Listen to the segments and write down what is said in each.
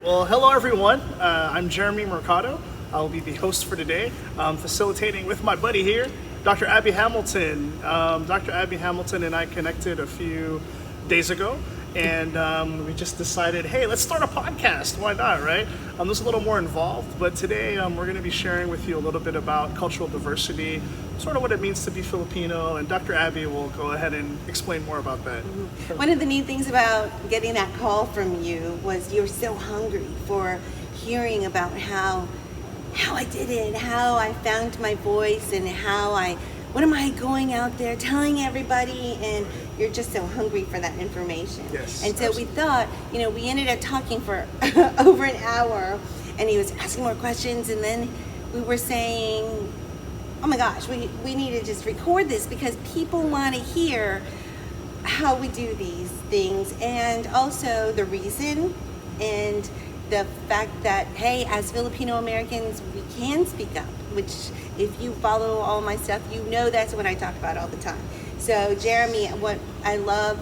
Well, hello everyone. I'm Jeremy Mercado. I'll be the host for today, facilitating with my buddy here, Dr. Abby Hamilton. Dr. Abby Hamilton and I connected a few days ago, and we just decided, hey, let's start a podcast. Why not, right? This is a little more involved, but today we're going to be sharing with you a little bit about cultural diversity, sort of what it means to be Filipino, and Dr. Abby will go ahead and explain more about that. One of the neat things about getting that call from you was you were so hungry for hearing about how I did it, how I found my voice, and what am I going out there telling everybody, and you're just so hungry for that information. Yes, and so absolutely. we thought, we ended up talking for over an hour, and he was asking more questions, and then we were saying, oh my gosh, we need to just record this because people want to hear how we do these things, and also the reason and the fact that, hey, as Filipino Americans, we can speak up, which if you follow all my stuff, that's what I talk about all the time. So Jeremy, what I love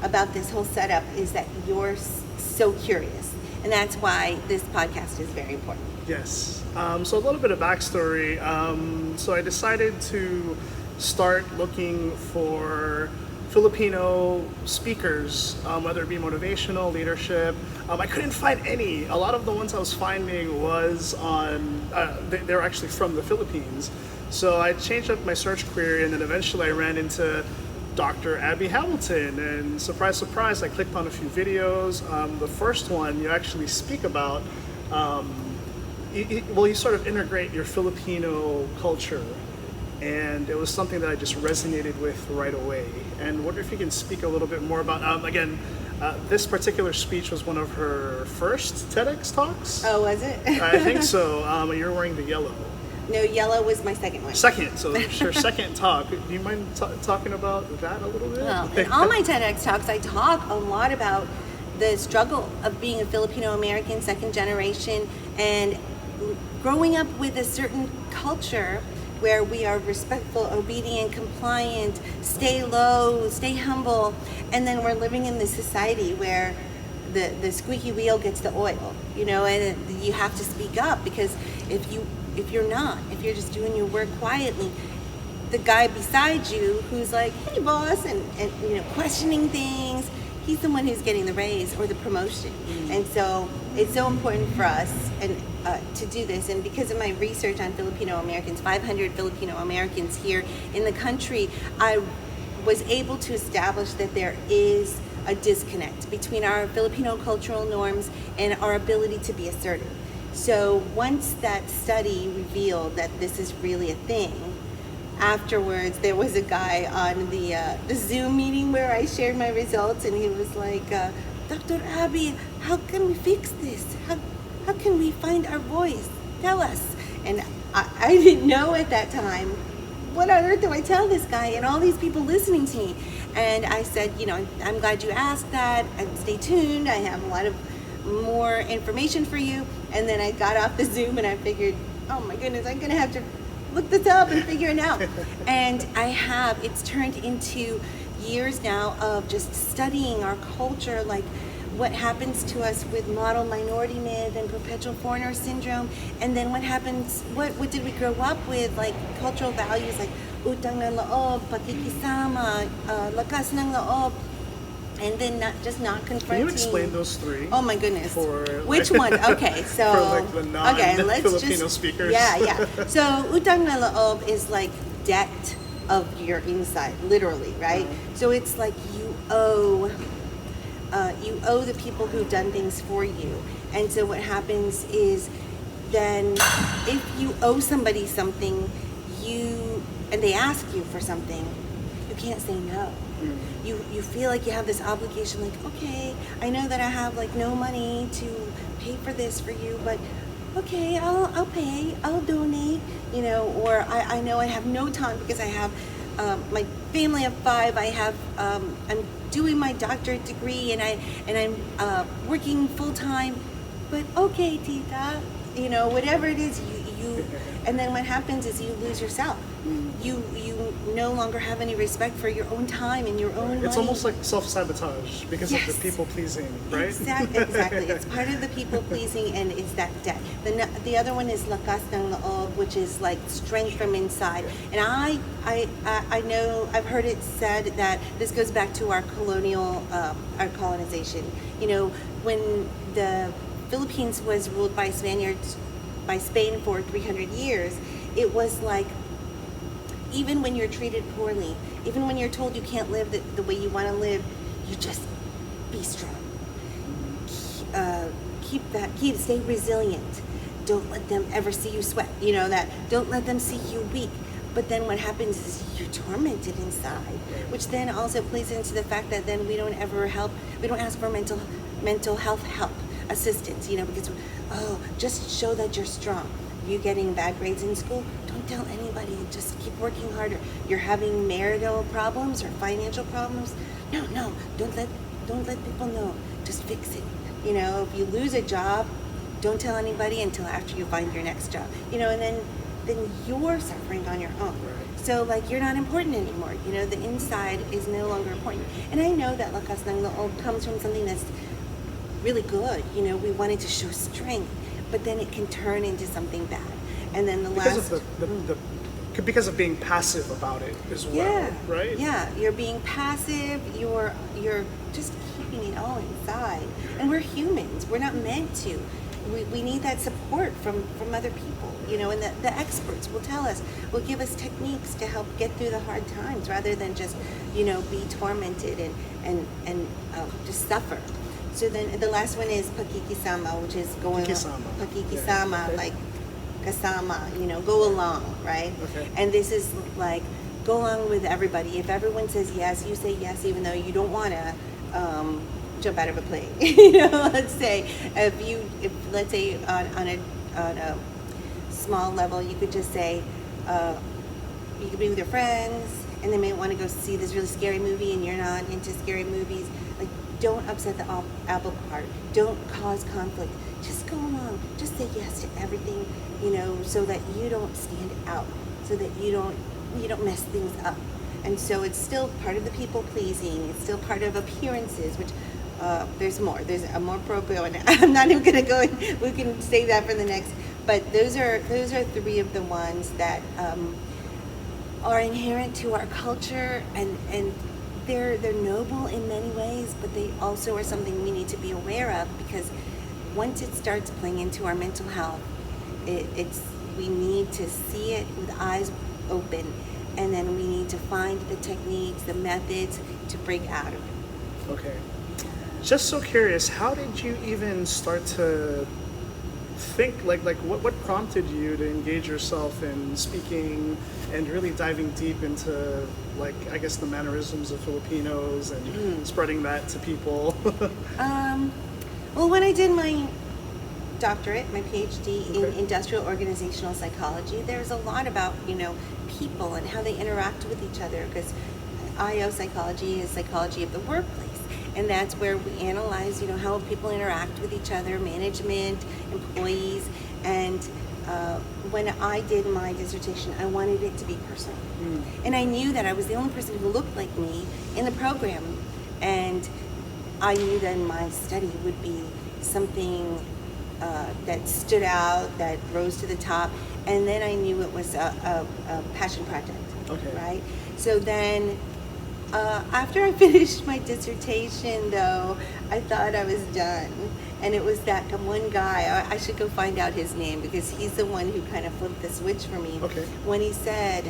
about this whole setup is that you're so curious, and that's why this podcast is very important. Yes. So a little bit of backstory. So I decided to start looking for Filipino speakers, whether it be motivational, leadership. I couldn't find any. A lot of the ones I was finding was on, they're actually from the Philippines. So I changed up my search query, and then eventually I ran into Dr. Abby Hamilton, and surprise, surprise, I clicked on a few videos. The first one, you actually speak about, you sort of integrate your Filipino culture, and it was something that I just resonated with right away. And wonder if you can speak a little bit more about, this particular speech was one of her first TEDx talks. Oh, was it? I think so. You're wearing the yellow. No, yellow was my second one. Second, so it's your second talk. Do you mind talking about that a little bit? Well, in all my TEDx talks, I talk a lot about the struggle of being a Filipino American, second generation, and growing up with a certain culture where we are respectful, obedient, compliant, stay low, stay humble, and then we're living in this society where the squeaky wheel gets the oil, and you have to speak up, because if you're just doing your work quietly, the guy beside you who's like, hey boss, and questioning things, he's the one who's getting the raise or the promotion. And so it's so important for us to do this. And because of my research on Filipino Americans, 500 Filipino Americans here in the country, I was able to establish that there is a disconnect between our Filipino cultural norms and our ability to be assertive. So once that study revealed that this is really a thing, afterwards there was a guy on the Zoom meeting where I shared my results, and he was like, Dr. Abby, how can we fix this? How can we find our voice? Tell us. And I didn't know at that time, what on earth do I tell this guy and all these people listening to me? And I said, I'm glad you asked that, and stay tuned, I have a lot of more information for you. And then I got off the Zoom and I figured, oh my goodness, I'm gonna have to look this up and figure it out. And it's turned into years now of just studying our culture, like what happens to us with model minority myth and perpetual foreigner syndrome, and then what happens, what did we grow up with, like cultural values like utang ng loob, pakikisama, lakas ng loob, and then not confronting. Can you explain those three? Oh my goodness. For which one? Okay, so for the Filipino speakers. Yeah. So utang na loob is like debt of your inside, literally, right? So it's like you owe the people who've done things for you. And so what happens is, then if you owe somebody something, and they ask you for something, you can't say no. You feel like you have this obligation, like, okay, I know that I have like no money to pay for this for you, but okay, I'll pay, I'll donate, or I know I have no time because I have my family of 5, I'm doing my doctorate degree, and I'm working full time, but okay, tita, whatever it is, and then what happens is you lose yourself. You no longer have any respect for your own time and your own It's money. almost like self-sabotage because of the people pleasing, right? Exactly. It's part of the people pleasing, and it's that debt. The other one is lakas ng loob, which is like strength from inside. And I know, I've heard it said that this goes back to our our colonization. You know, when the Philippines was ruled by Spain for 300 years, it was like, even when you're treated poorly, even when you're told you can't live the way you want to live, you just be strong. Stay resilient. Don't let them ever see you sweat. You know that. Don't let them see you weak. But then what happens is you're tormented inside, which then also plays into the fact that then we don't ask for mental health help, assistance, you know, because, just show that you're strong. You getting bad grades in school, don't tell anybody, just keep working harder. You're having marital problems or financial problems, no, don't let people know, just fix it. You know, if you lose a job, don't tell anybody until after you find your next job. You know, and then you're suffering on your own. So like, you're not important anymore. You know, the inside is no longer important. And I know that lakas ng loob comes from something that's really good. You know, we wanted to show strength, but then it can turn into something bad. And then because of being passive about it as well, right? Yeah, you're being passive. You're just keeping it all inside. And we're humans. We're not meant to. We need that support from other people, you know, and the experts will give us techniques to help get through the hard times, rather than just, you know, be tormented and just suffer. So then the last one is pakikisama, which is pakikisama, like kasama, you know, go along, right? Okay. And this is like, go along with everybody. If everyone says yes, you say yes, even though you don't want to jump out of a plane. You know, let's say let's say on a small level, you could just say, you could be with your friends and they may want to go see this really scary movie and you're not into scary movies. Like, don't upset the apple cart. Don't cause conflict. Just go along. Just say yes to everything, you know, so that you don't stand out, so that you don't mess things up. And so it's still part of the people pleasing. It's still part of appearances, which there's more. There's a more proprio, and I'm not even gonna go. We can save that for the next. But those are three of the ones that are inherent to our culture, and they're noble in many ways, but they also are something we need to be aware of, because once it starts playing into our mental health, we need to see it with eyes open, and then we need to find the techniques, the methods to break out of it. Okay. Just so curious, how did you even start to think, like what prompted you to engage yourself in speaking and really diving deep into, like, I guess the mannerisms of Filipinos and spreading that to people? Well, when I did my doctorate, my PhD in industrial organizational psychology, there's a lot about, you know, people and how they interact with each other, because IO psychology is psychology of the workplace. And that's where we analyze, you know, how people interact with each other, management, employees. And when I did my dissertation, I wanted it to be personal. And I knew that I was the only person who looked like me in the program. And I knew then my study would be something that stood out, that rose to the top. And then I knew it was a passion project, right? So then, after I finished my dissertation, though, I thought I was done. And it was that one guy, I should go find out his name, because he's the one who kind of flipped the switch for me. When he said,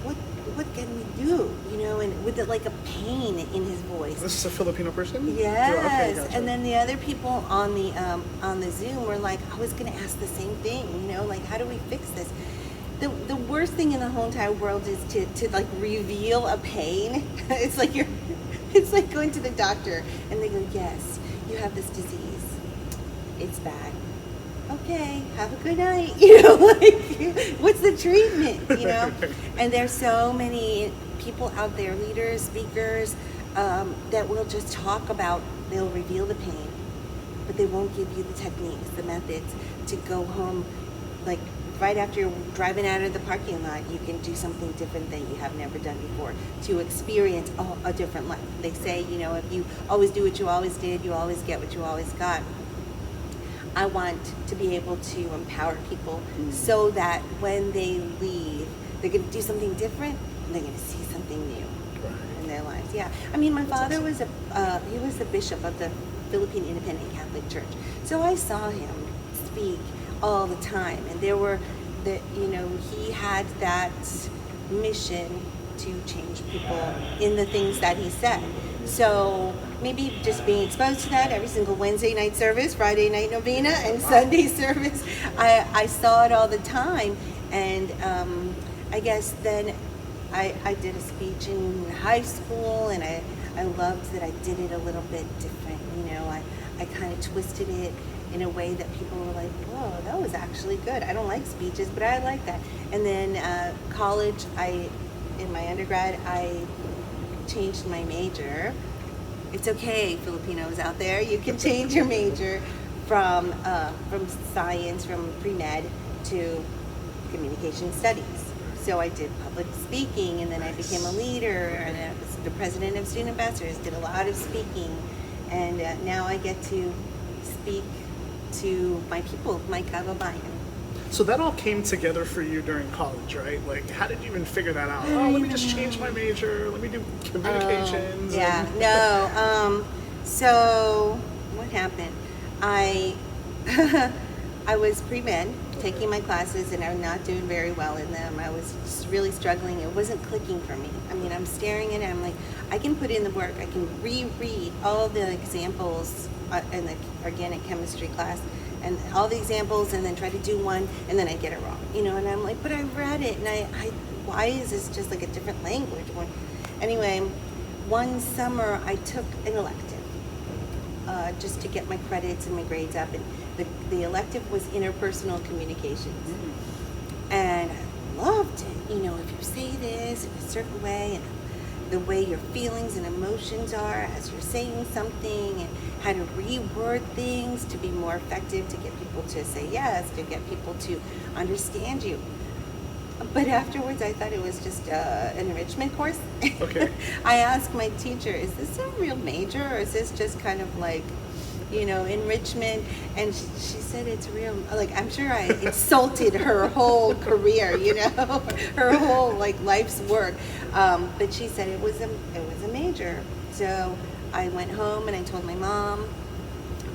what can we do? You know, and with like a pain in his voice. This is a Filipino person? Yes. Gotcha. And then the other people on the Zoom were like, I was going to ask the same thing, you know, like, how do we fix this? The worst thing in the whole entire world is to like reveal a pain. It's like going to the doctor and they go, yes, you have this disease. It's bad. Okay, have a good night. You know, like, what's the treatment? You know, and there's so many people out there, leaders, speakers, that will just talk about. They'll reveal the pain, but they won't give you the techniques, the methods to go home, like, right after you're driving out of the parking lot, you can do something different that you have never done before to experience a different life. They say, you know, if you always do what you always did, you always get what you always got. I want to be able to empower people so that when they leave, they're going to do something different and they're going to see something new in their lives. Yeah. I mean, my father was he was the bishop of the Philippine Independent Catholic Church. So I saw him speak all the time, and there were you know, he had that mission to change people in the things that he said. So maybe just being exposed to that every single Wednesday night service, Friday night novena, and Sunday service, I saw it all the time. And I guess then I did a speech in high school, and I loved that I did it a little bit different. You know, I kind of twisted it in a way that people were like, whoa, that was actually good. I don't like speeches, but I like that. And then college, in my undergrad, I changed my major. It's okay, Filipinos out there. You can change your major from science, from pre-med to communication studies. So I did public speaking, and then I became a leader, and I was the president of Student Ambassadors, did a lot of speaking, and now I get to speak to my people, my kababayan. So that all came together for you during college, right? Like, how did you even figure that out? Oh, let me just change my major. Let me do communications. Yeah, no. So what happened? I was pre-med, taking my classes, and I'm not doing very well in them. I was just really struggling. It wasn't clicking for me. I mean, I'm staring at it. I'm like, I can put in the work. I can reread all the examples in the organic chemistry class, and all the examples, and then try to do one, and then I get it wrong. You know, and I'm like, but I read it, and I why is this just like a different language? Anyway, one summer I took an elective just to get my credits and my grades up, and the elective was interpersonal communications. And I loved it. You know, if you say this in a certain way, and the way your feelings and emotions are as you're saying something, and how to reword things to be more effective, to get people to say yes, to get people to understand you. But afterwards, I thought it was just an enrichment course. Okay. I asked my teacher, is this a real major, or is this just kind of like, you know, enrichment? And she said it's real. Like, I'm sure I insulted her whole career, you know, her whole like life's work. But she said it was a major. So I went home and I told my mom,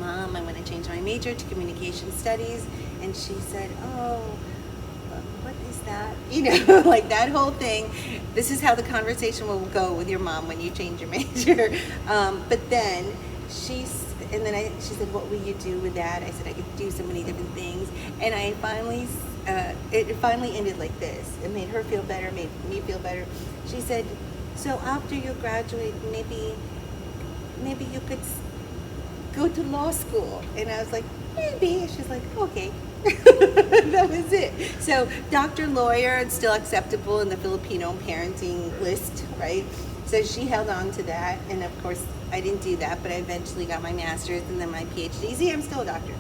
I want to change my major to communication studies. And she said, oh, what is that? You know, like that whole thing. This is how the conversation will go with your mom when you change your major. But then she said, what will you do with that? I said, I could do so many different things. And I finally, it finally ended like this. It made her feel better, made me feel better. She said, so after you graduate, maybe you could go to law school. And I was like, maybe. She's like, okay. That was it. So doctor, lawyer, it's still acceptable in the Filipino parenting list, right? So she held on to that, and of course I didn't do that, but I eventually got my master's and then my PhD. See, I'm still a doctor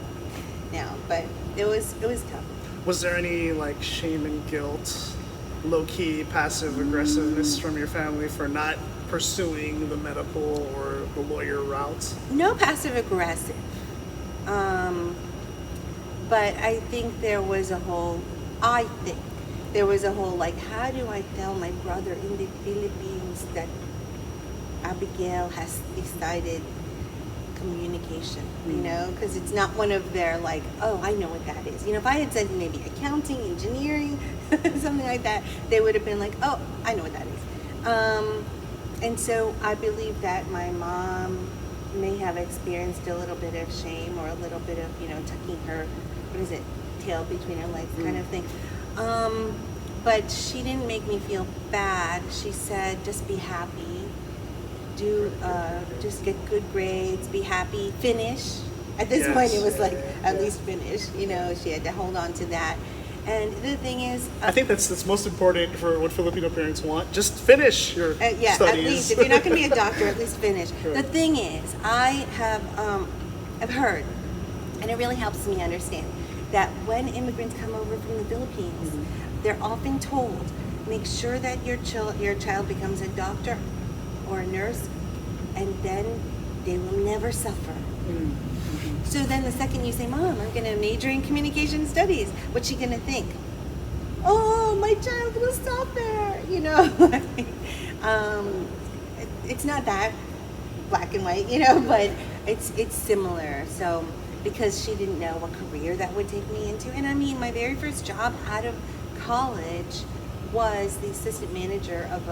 now, but it was tough. Was there any like shame and guilt, low-key passive aggressiveness from your family for not pursuing the medical or the lawyer route? No passive aggressive. But I think there was a whole like, how do I tell my brother in the Philippines that Abigail has decided communication, you know, because it's not one of their like, oh, I know what that is. You know, if I had said maybe accounting, engineering, something like that, they would have been like, oh, I know what that is. And so I believe that my mom may have experienced a little bit of shame, or a little bit of, you know, tucking her, tail between her legs kind of thing. But she didn't make me feel bad. She said, just be happy. Just get good grades, be happy, finish. At this point, it was like, at least finish. You know, she had to hold on to that. And the thing is, I think that's most important for what Filipino parents want. Just finish your studies. At least if you're not going to be a doctor, at least finish. Sure. The thing is, I have I've heard, and it really helps me understand, that when immigrants come over from the Philippines, they're often told, make sure that your child becomes a doctor or a nurse, and then they will never suffer. So then the second you say, Mom, I'm going to major in communication studies, what's she going to think? Oh, my child will suffer, you know. It's not that black and white, you know, but it's similar. So because she didn't know what career that would take me into. And I mean, my very first job out of college was the assistant manager of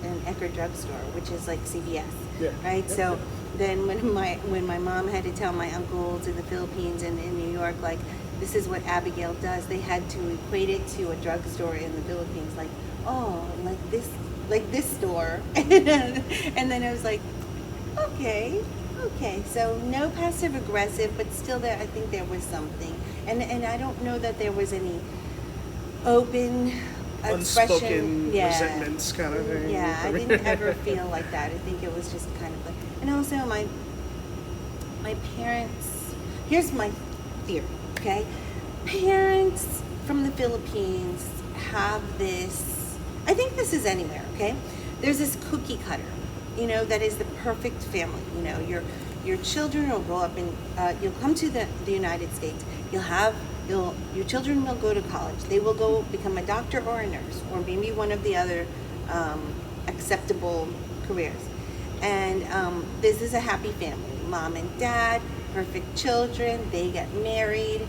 an Ecker drugstore, which is like CVS, right? Yep. So then when my mom had to tell my uncles in the Philippines and in New York, like, this is what Abigail does, they had to equate it to a drugstore in the Philippines, like, oh, like this store. And then I was like, okay. So no passive aggressive, but still there, I think there was something. And I don't know that there was any open Unspoken expression. resentments kind of thing. Yeah, I didn't ever feel like that. I think it was just kind of like, and also my parents, here's my theory, okay? Parents from the Philippines have this, I think this is anywhere, okay? There's this cookie cutter, you know, that is the perfect family. You know, your children will grow up in, you'll come to the United States, your children will go to college. They will go become a doctor or a nurse, or maybe one of the other acceptable careers. And this is a happy family. Mom and dad, perfect children, they get married,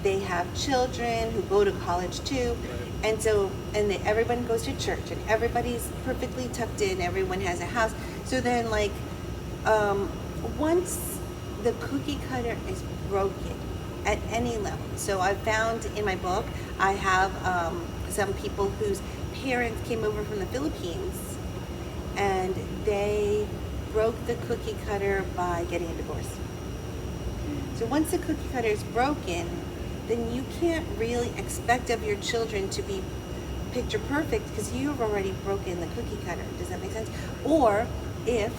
they have children who go to college too. And so, everyone goes to church, and everybody's perfectly tucked in, everyone has a house. So then, like, once the cookie cutter is broken at any level. So I found in my book, I have some people whose parents came over from the Philippines, and they broke the cookie cutter by getting a divorce. So once the cookie cutter is broken, then you can't really expect of your children to be picture perfect, because you've already broken the cookie cutter. Does that make sense? Or if,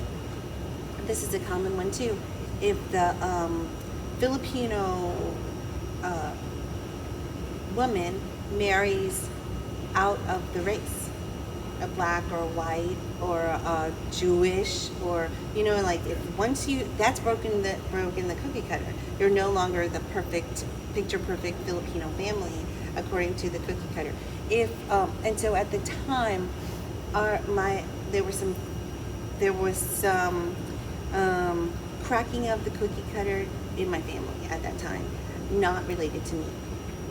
this is a common one too, if the Filipino woman marries out of the race, a black or white or Jewish, or, you know, like, if once that's broken the cookie cutter, you're no longer the picture perfect Filipino family according to the cookie cutter. And so at the time, there was some cracking of the cookie cutter in my family at that time, not related to me.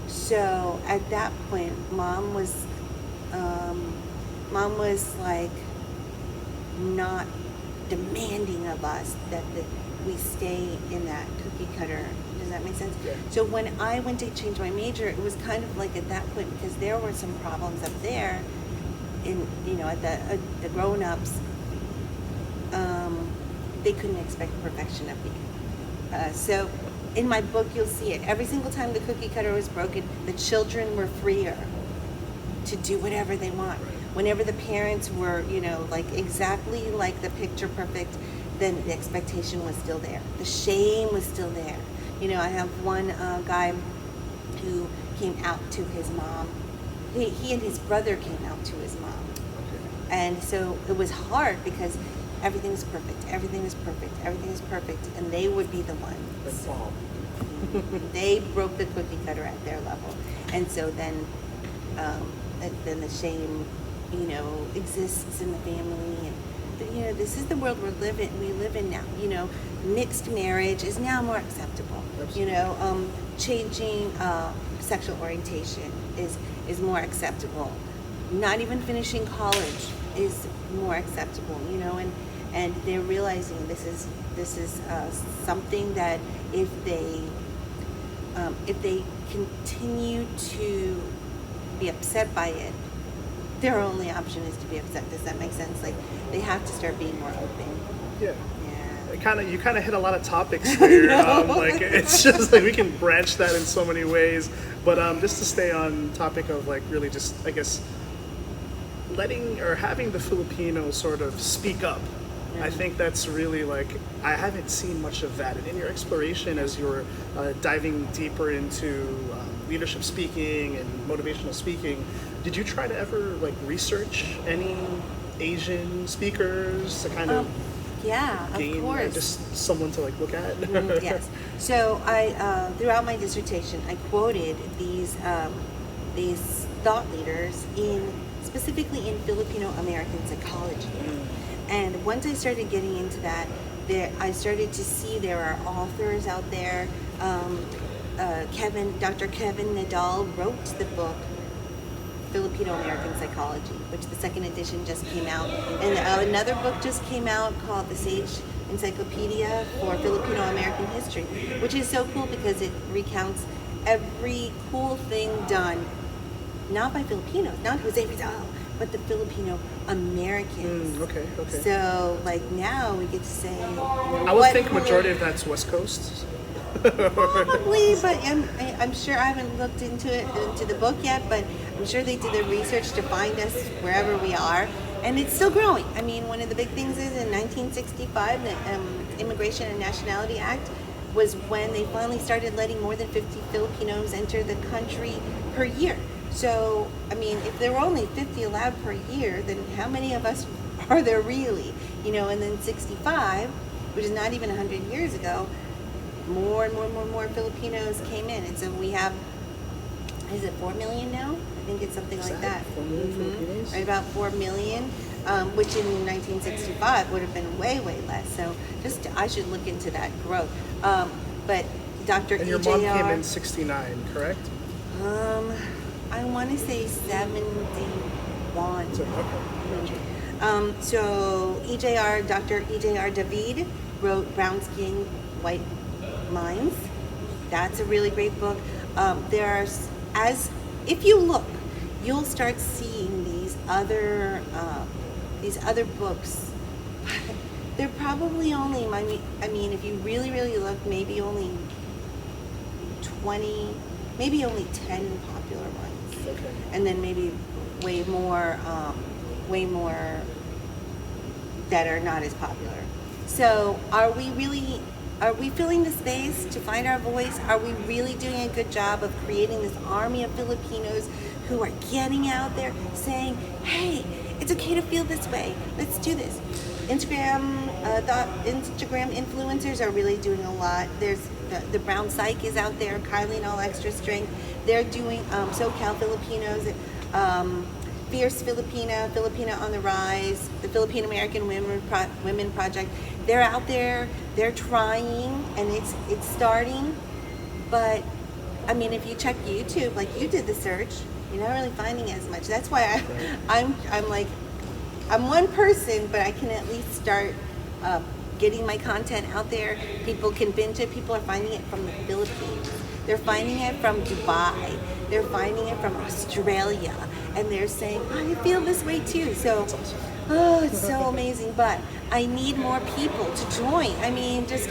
So at that point, mom was like not demanding of us that we stay in that cookie cutter. Does that make sense? Yeah. So when I went to change my major, it was kind of like at that point, because there were some problems up there in, you know, at the grown-ups, they couldn't expect perfection of me. So in my book, you'll see it. Every single time the cookie cutter was broken, the children were freer to do whatever they want. Whenever the parents were, you know, like exactly like the picture perfect, then the expectation was still there. The shame was still there. You know, I have one guy who came out to his mom. He and his brother came out to his mom. And so it was hard because everything was perfect. Everything was perfect. Everything was perfect. And they would be the ones. They broke the cookie cutter at their level. And so then the shame, you know, exists in the family. And, you know, this is the world we live in now. You know, mixed marriage is now more acceptable. Absolutely. You know, changing sexual orientation is more acceptable. Not even finishing college is more acceptable, you know, and they're realizing this is something that if they continue to be upset by it, their only option is to be upset. Does that make sense? Like, they have to start being more open. Yeah. Yeah. You kind of hit a lot of topics there. Like, it's just like we can branch that in so many ways. But just to stay on topic of, like, really just, I guess, letting or having the Filipinos sort of speak up I think that's really like, I haven't seen much of that. And in your exploration, as you were diving deeper into leadership speaking and motivational speaking, did you try to ever like research any Asian speakers to kind of Yeah, gain of course. just someone to like look at? Yes. So I, throughout my dissertation, I quoted these thought leaders specifically in Filipino American psychology. And once I started getting into that, I started to see there are authors out there. Dr. Kevin Nadal wrote the book Filipino American Psychology, which the second edition just came out, and another book just came out called The Sage Encyclopedia for Filipino American History, which is so cool because it recounts every cool thing done, not by Filipinos, not Jose Rizal, but the Filipino Americans. Okay. So like now we get to say. I would think majority of that's West Coast. Probably, but I'm sure I haven't looked into the book yet, but I'm sure they did the research to find us wherever we are, and it's still growing. I mean, one of the big things is in 1965, the Immigration and Nationality Act was when they finally started letting more than 50 Filipinos enter the country per year. So, I mean, if there were only 50 allowed per year, then how many of us are there really? You know, and then 65, which is not even 100 years ago, more and more Filipinos came in. And so we have, is it 4 million now? I think it's something like that. 4 million Filipinos? Right, about 4 million, which in 1965 would have been way less. So I should look into that growth. But Dr. And your mom came in 69, correct? I want to say 71. So Dr. EJR David wrote Brown Skin, White Minds. That's a really great book. If you look, you'll start seeing these other books. They're probably only, I mean, if you really look, maybe only 20, maybe only 10 popular ones. Okay. And then maybe way more that are not as popular. So are we filling the space to find our voice? Are we really doing a good job of creating this army of Filipinos who are getting out there saying, hey, it's okay to feel this way, let's do this? Instagram influencers are really doing a lot. There's the Brown Psych is out there, Kylie and All Extra Strength. They're doing SoCal Filipinos, Fierce Filipina on the Rise, the Philippine American Women Project. They're out there, they're trying, and it's starting. But I mean, if you check YouTube, like you did the search, you're not really finding as much. That's why I'm one person, but I can at least start getting my content out there. People can binge it. People are finding it from the Philippines. They're finding it from Dubai. They're finding it from Australia. And they're saying, I feel this way too. So, it's so amazing. But I need more people to join. I mean, just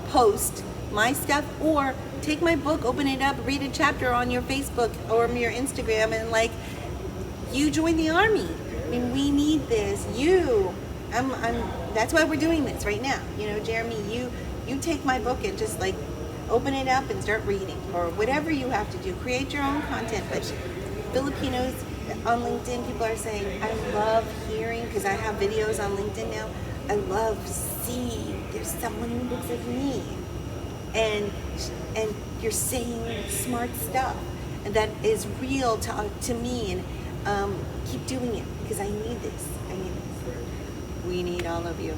post my stuff, or take my book, open it up, read a chapter on your Facebook or your Instagram, and like, you join the army. I mean, we need this. That's why we're doing this right now. You know, Jeremy, you take my book and just like open it up and start reading, or whatever you have to do. Create your own content. But Filipinos on LinkedIn, people are saying, I love hearing, because I have videos on LinkedIn now, I love seeing there's someone who looks like me, and you're saying smart stuff, and that is real to me, and keep doing it, because I need this. We need all of you.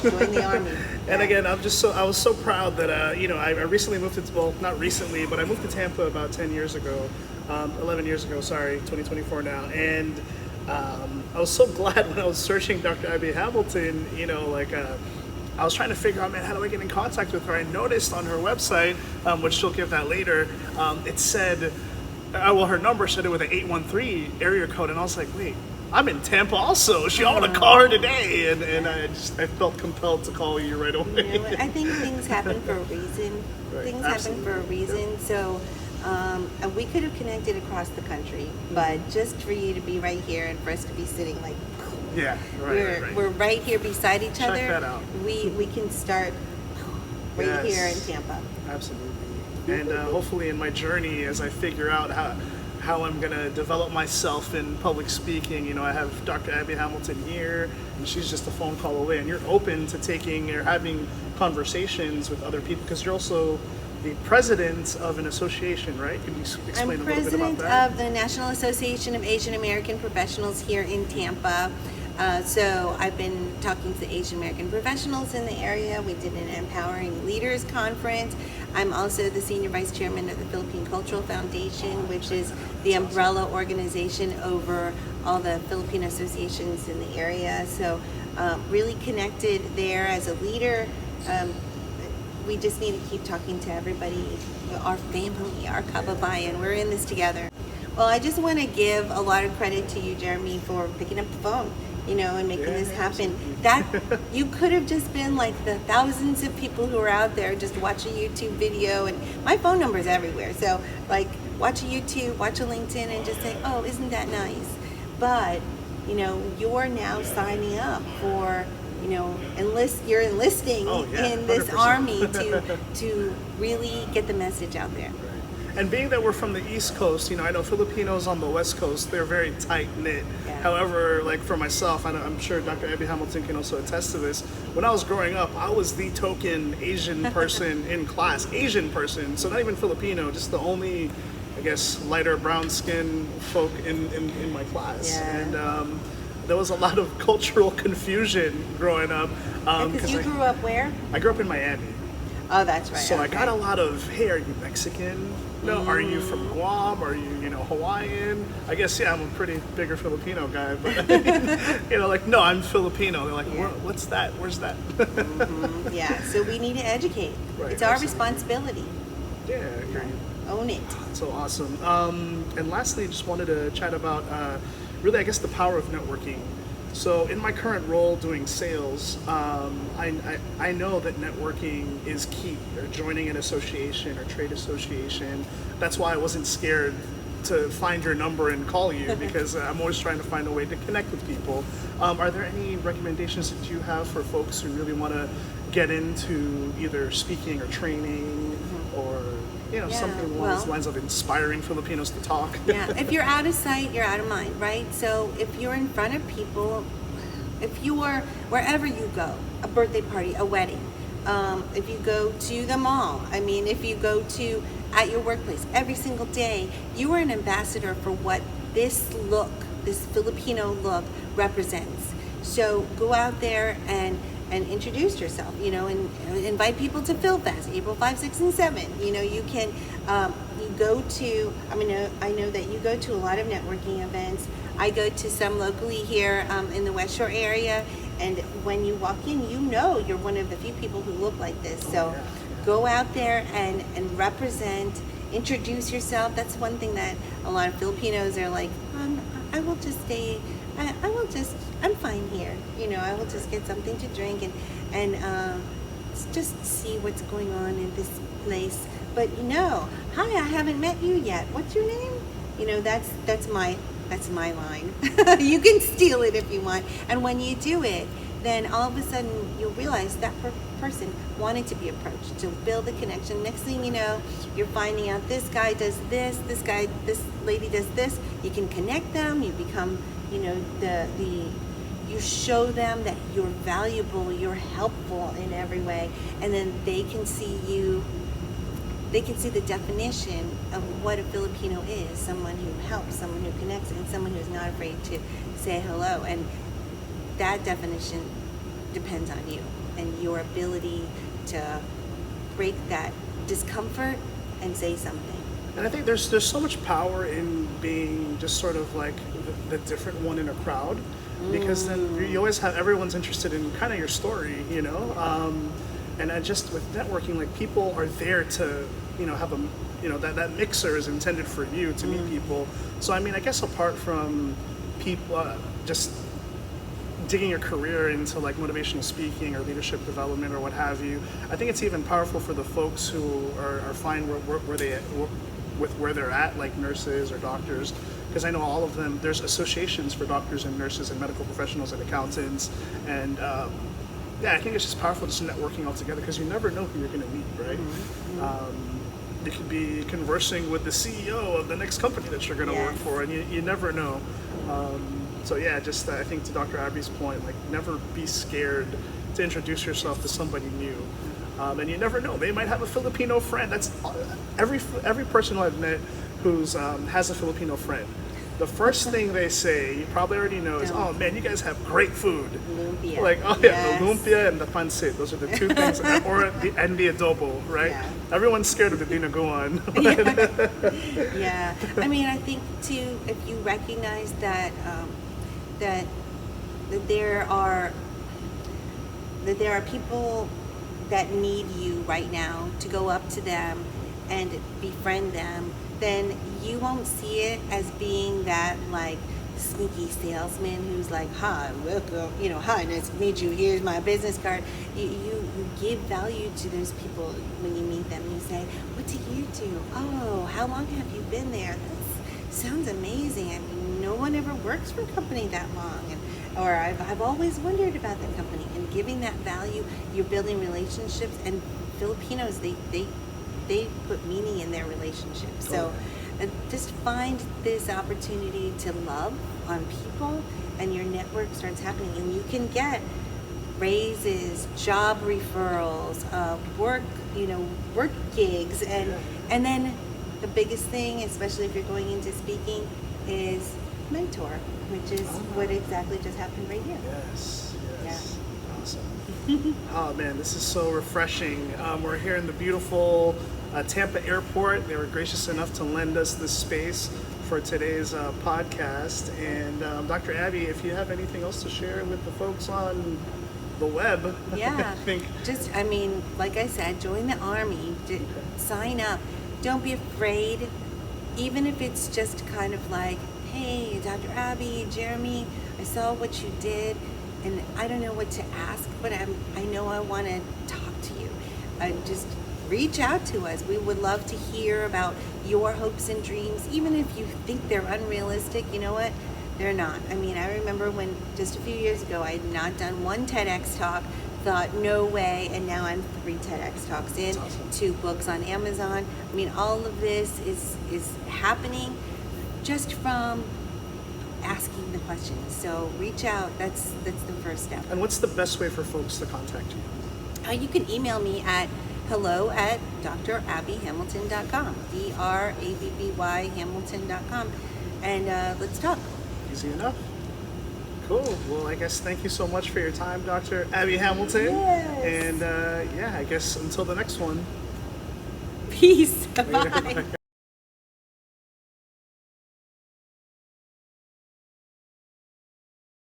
Join the army. And again, I was so proud that I recently moved to, well, not recently, but I moved to Tampa about 11 years ago, 2024 now, and I was so glad when I was searching Dr. Abby Hamilton, I was trying to figure out, man, how do I get in contact with her? I noticed on her website, which she'll give that later, it said, her number said it with an 813 area code, and I was like, wait, I'm in Tampa also. I want to call her today, and I felt compelled to call you right away. I think things happen for a reason. Right. Things Absolutely. happen for a reason. So And we could have connected across the country, but just for you to be right here and for us to be sitting like, Yeah, we're right here beside each Check other. that out. We can start right here in Tampa. Absolutely. And hopefully in my journey, as I figure out how I'm going to develop myself in public speaking, you know, I have Dr. Abby Hamilton here, and she's just a phone call away. And you're open to taking or having conversations with other people, because you're also the president of an association, right? Can you explain I'm a little bit about president that? of the National Association of Asian American Professionals here in Tampa. So I've been talking to Asian American professionals in the area. We did an Empowering Leaders Conference. I'm also the Senior Vice Chairman of the Philippine Cultural Foundation, which is the umbrella organization over all the Filipino associations in the area. So really connected there as a leader. We just need to keep talking to everybody, our family, our kababayan. We're in this together. Well, I just want to give a lot of credit to you, Jeremy, for picking up the phone, you know, and making this happen. That you could have just been like the thousands of people who are out there just watch a YouTube video, and my phone number is everywhere. So like watch a YouTube, watch a LinkedIn, and just say, oh, isn't that nice? But you know, you're now signing up for, you know, you're enlisting in this 100%. army to really get the message out there. And being that we're from the East Coast, you know, I know Filipinos on the West Coast, they're very tight-knit. Yeah. However, like for myself, I'm sure Dr. Abby Hamilton can also attest to this, when I was growing up, I was the token Asian person in class. Asian person, so not even Filipino, just the only, I guess, lighter brown skin folk in my class. Yeah. And there was a lot of cultural confusion growing up. Because you grew up where? I grew up in Miami. Oh, that's right. So I okay. got a lot of, hey, are you Mexican? No, are you from Guam? Are you know, Hawaiian? I guess, yeah, I'm a pretty bigger Filipino guy, but you know, like, no, I'm Filipino. They're like, what's that? Where's that? Yeah, so we need to educate. Right, it's our absolutely. responsibility. Yeah, I hear you. Own it. So awesome. And lastly, just wanted to chat about really, I guess, the power of networking. So in my current role doing sales, I know that networking is key, or joining an association or trade association. That's why I wasn't scared to find your number and call you, because I'm always trying to find a way to connect with people. Are there any recommendations that you have for folks who really want to get into either speaking or training, or you know, something along those lines of inspiring Filipinos to talk? Yeah, if you're out of sight, you're out of mind, right? So if you're in front of people, if you are wherever you go, a birthday party, a wedding, if you go to the mall, I mean, if you go to at your workplace every single day, you are an ambassador for what this look, this Filipino look represents. So go out there and introduce yourself, you know, and invite people to Fil-Fest, April 5, 6, and 7. You know, you can, you go to, I know that you go to a lot of networking events. I go to some locally here in the West Shore area, and when you walk in, you know you're one of the few people who look like this. So go out there and represent, introduce yourself. That's one thing that a lot of Filipinos are like, I will just stay, I'm fine here. You know, I will just get something to drink and just see what's going on in this place. But you know, hi, I haven't met you yet. What's your name? You know, that's my line. You can steal it if you want. And when you do it, then all of a sudden you'll realize that person wanted to be approached, to build a connection. Next thing you know, you're finding out this guy does this lady does this. You can connect them. You become, you know, you show them that you're valuable, you're helpful in every way, and then they can see you. They can see the definition of what a Filipino is: someone who helps, someone who connects, and someone who's not afraid to say hello. And that definition depends on you and your ability to break that discomfort and say something. And I think there's so much power in being just sort of like the different one in a crowd, because then you always have everyone's interested in kind of your story, you know. And I just with networking, like people are there to, you know, have a, you know, that mixer is intended for you to meet people. So I mean, I guess apart from people just digging your career into like motivational speaking or leadership development or what have you, I think it's even powerful for the folks who are fine where with where they're at, like nurses or doctors, because I know all of them. There's associations for doctors and nurses and medical professionals and accountants, and yeah, I think it's just powerful just networking all together because you never know who you're going to meet, right? You could be conversing with the CEO of the next company that you're going to work for, and you never know. So yeah, just I think to Dr. Abby's point, like never be scared to introduce yourself to somebody new. And you never know, they might have a Filipino friend. That's every person who I've met who's has a Filipino friend. The first thing they say, you probably already know, is, "Oh man, you guys have great food." Lumpia. Like, oh yeah, the lumpia and the pancit. Those are the two things, or the adobo, right? Yeah. Everyone's scared of the dinaguan. Yeah. I mean, I think too, if you recognize that that that there are people that need you right now, to go up to them and befriend them, then you won't see it as being that like sneaky salesman who's like, "Hi, welcome, hi, nice to meet you. Here's my business card." You give value to those people when you meet them. You say, "What do you do? Oh, how long have you been there? That sounds amazing. I mean, no one ever works for a company that long." Or I've always wondered about that company. And giving that value, you're building relationships. And Filipinos, they put meaning in their relationships. So just find this opportunity to love on people, and your network starts happening. And you can get raises, job referrals, work gigs, and then the biggest thing, especially if you're going into speaking, is mentor, which is what exactly just happened right here. Yes. Awesome. Oh man, this is so refreshing. We're here in the beautiful Tampa airport. They were gracious enough to lend us this space for today's podcast. And Dr. Abby, if you have anything else to share with the folks on the web, Yeah. I think. Like I said, join the Army. Sign up. Don't be afraid, even if it's just kind of like, "Hey, Dr. Abby, Jeremy, I saw what you did, and I don't know what to ask, but I know I want to talk to you." Just reach out to us. We would love to hear about your hopes and dreams, even if you think they're unrealistic. You know what? They're not. I mean, I remember when just a few years ago I had not done one TEDx talk, thought no way, and now I'm 3 TEDx talks in, awesome. 2 books on Amazon. I mean, all of this is happening just from asking the questions. So reach out. That's the first step. And what's the best way for folks to contact you? You can email me at hello@drabbyhamilton.com, DRABBY Hamilton.com, and let's talk. Easy enough. Cool. Well, I guess thank you so much for your time, Dr. Abby Hamilton. Yes. And I guess until the next one. Peace. Later. Bye.